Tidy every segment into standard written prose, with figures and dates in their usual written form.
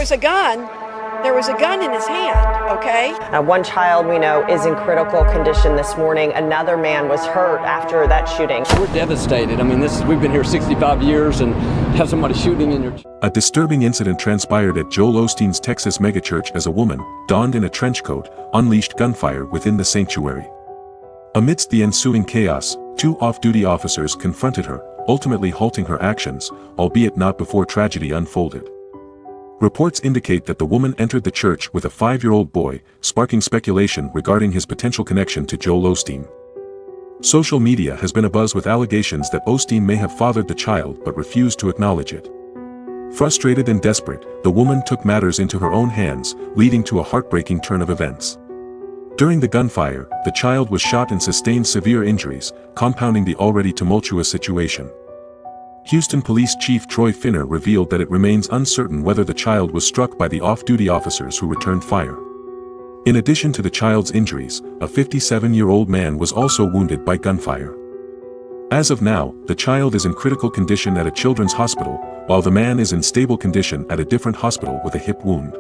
was a gun. There was a gun in his hand, okay? One child we know is in critical condition this morning. Another man was hurt after that shooting. We're devastated. I mean, we've been here 65 years and have somebody shooting in your... A disturbing incident transpired at Joel Osteen's Texas megachurch as a woman, donned in a trench coat, unleashed gunfire within the sanctuary. Amidst the ensuing chaos, 2 off-duty officers confronted her, ultimately halting her actions, albeit not before tragedy unfolded. Reports indicate that the woman entered the church with a 5-year-old boy, sparking speculation regarding his potential connection to Joel Osteen. Social media has been abuzz with allegations that Osteen may have fathered the child but refused to acknowledge it. Frustrated and desperate, the woman took matters into her own hands, leading to a heartbreaking turn of events. During the gunfire, the child was shot and sustained severe injuries, compounding the already tumultuous situation. Houston Police Chief Troy Finner revealed that it remains uncertain whether the child was struck by the off-duty officers who returned fire. In addition to the child's injuries, a 57-year-old man was also wounded by gunfire. As of now, the child is in critical condition at a children's hospital, while the man is in stable condition at a different hospital with a hip wound.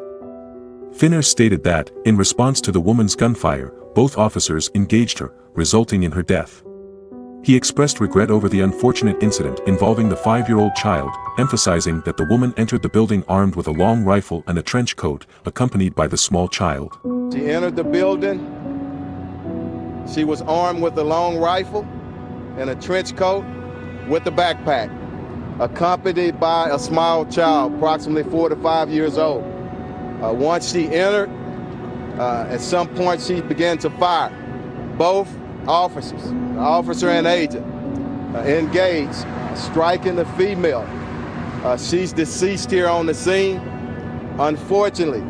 Finner stated that, in response to the woman's gunfire, both officers engaged her, resulting in her death. He expressed regret over the unfortunate incident involving the 5-year-old child, emphasizing that the woman entered the building armed with a long rifle and a trench coat, accompanied by the small child. She entered the building. She was armed with a long rifle and a trench coat with a backpack, accompanied by a small child, approximately 4 to 5 years old. Once she entered, at some point she began to fire. Both officers, the officer and agent, engaged, striking the female. She's deceased here on the scene. Unfortunately,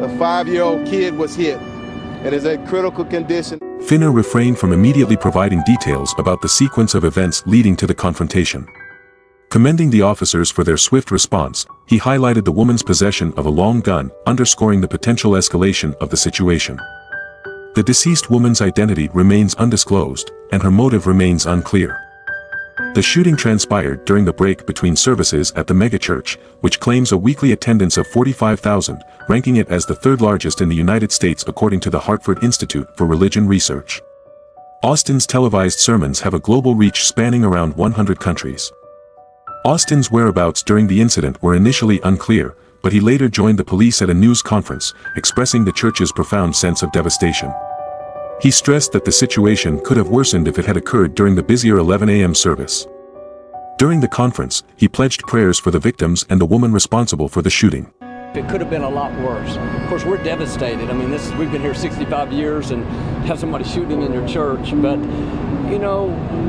the 5-year-old kid was hit and is in critical condition. Finner refrained from immediately providing details about the sequence of events leading to the confrontation. Commending the officers for their swift response, he highlighted the woman's possession of a long gun, underscoring the potential escalation of the situation. The deceased woman's identity remains undisclosed, and her motive remains unclear. The shooting transpired during the break between services at the megachurch, which claims a weekly attendance of 45,000, ranking it as the 3rd largest in the United States according to the Hartford Institute for Religion Research. Osteen's televised sermons have a global reach spanning around 100 countries. Osteen's whereabouts during the incident were initially unclear, but he later joined the police at a news conference, expressing the church's profound sense of devastation. He stressed that the situation could have worsened if it had occurred during the busier 11 a.m. service. During the conference, he pledged prayers for the victims and the woman responsible for the shooting. It could have been a lot worse. Of course, we're devastated. I mean, we've been here 65 years and have somebody shooting in your church, but, you know,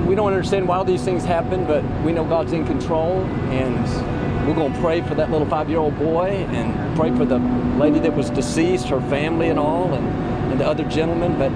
we don't understand why these things happen, but we know God's in control, and we're going to pray for that little 5-year-old boy and pray for the lady that was deceased, her family and all, and the other gentleman. But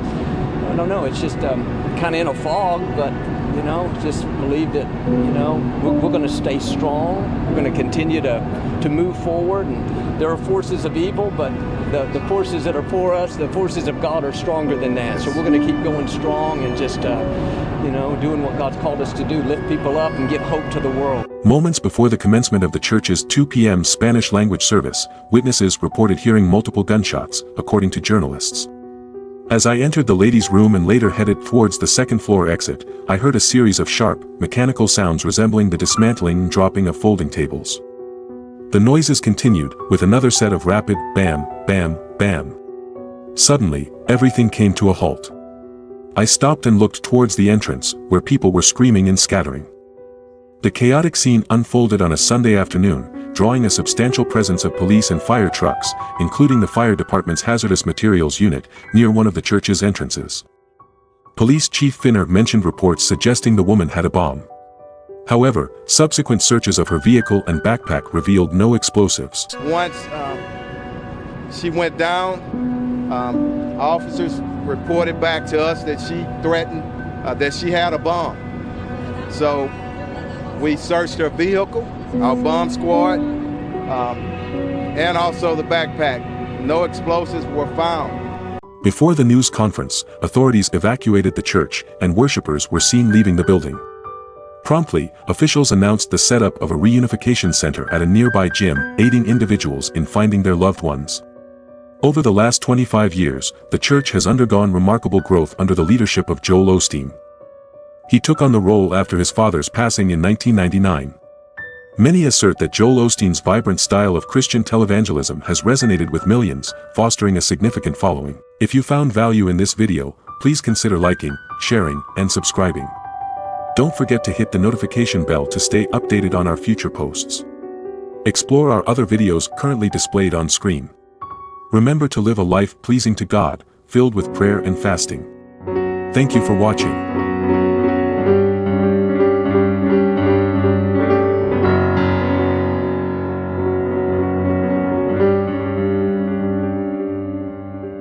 I don't know, it's just kind of in a fog, but, you know, just believe that, you know, we're going to stay strong. We're going to continue to move forward. And there are forces of evil, but the forces that are for us, the forces of God are stronger than that. So we're going to keep going strong and just, you know, doing what God's called us to do, lift people up and give hope to the world. Moments before the commencement of the church's 2 p.m. Spanish-language service, witnesses reported hearing multiple gunshots, according to journalists. As I entered the ladies' room and later headed towards the 2nd floor exit, I heard a series of sharp, mechanical sounds resembling the dismantling and dropping of folding tables. The noises continued, with another set of rapid bam, bam, bam. Suddenly, everything came to a halt. I stopped and looked towards the entrance, where people were screaming and scattering. The chaotic scene unfolded on a Sunday afternoon, drawing a substantial presence of police and fire trucks, including the fire department's hazardous materials unit, near one of the church's entrances. Police Chief Finner mentioned reports suggesting the woman had a bomb. However, subsequent searches of her vehicle and backpack revealed no explosives. Once she went down, officers reported back to us that she threatened that she had a bomb. So we searched her vehicle, our bomb squad, and also the backpack. No explosives were found. Before the news conference, authorities evacuated the church, and worshippers were seen leaving the building. Promptly, officials announced the setup of a reunification center at a nearby gym, aiding individuals in finding their loved ones. Over the last 25 years, the church has undergone remarkable growth under the leadership of Joel Osteen. He took on the role after his father's passing in 1999. Many assert that Joel Osteen's vibrant style of Christian televangelism has resonated with millions, fostering a significant following. If you found value in this video, please consider liking, sharing, and subscribing. Don't forget to hit the notification bell to stay updated on our future posts. Explore our other videos currently displayed on screen. Remember to live a life pleasing to God, filled with prayer and fasting. Thank you for watching.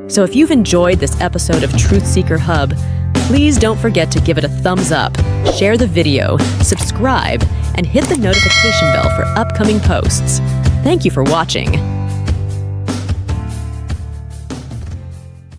So if you've enjoyed this episode of Truth Seeker Hub, please don't forget to give it a thumbs up, share the video, subscribe, and hit the notification bell for upcoming posts. Thank you for watching.